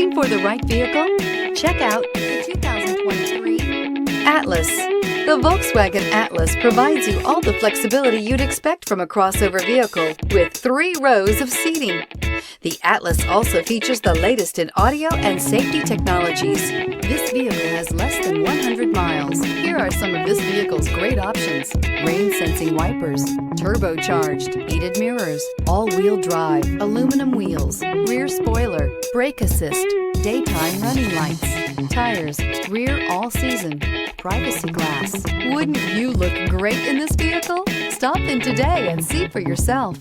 Looking for the right vehicle? Check out the 2023 Atlas. The Volkswagen Atlas provides you all the flexibility you'd expect from a crossover vehicle with 3 rows of seating. The Atlas also features the latest in audio and safety technologies. This vehicle has less than 100 miles. Here are some of this vehicle's great options: rain-sensing wipers, turbocharged, heated mirrors, all-wheel drive, aluminum wheels, rear spoiler, brake assist, daytime running lights, tires, rear all-season, privacy glass. Wouldn't you look great in this vehicle? Stop in today and see for yourself.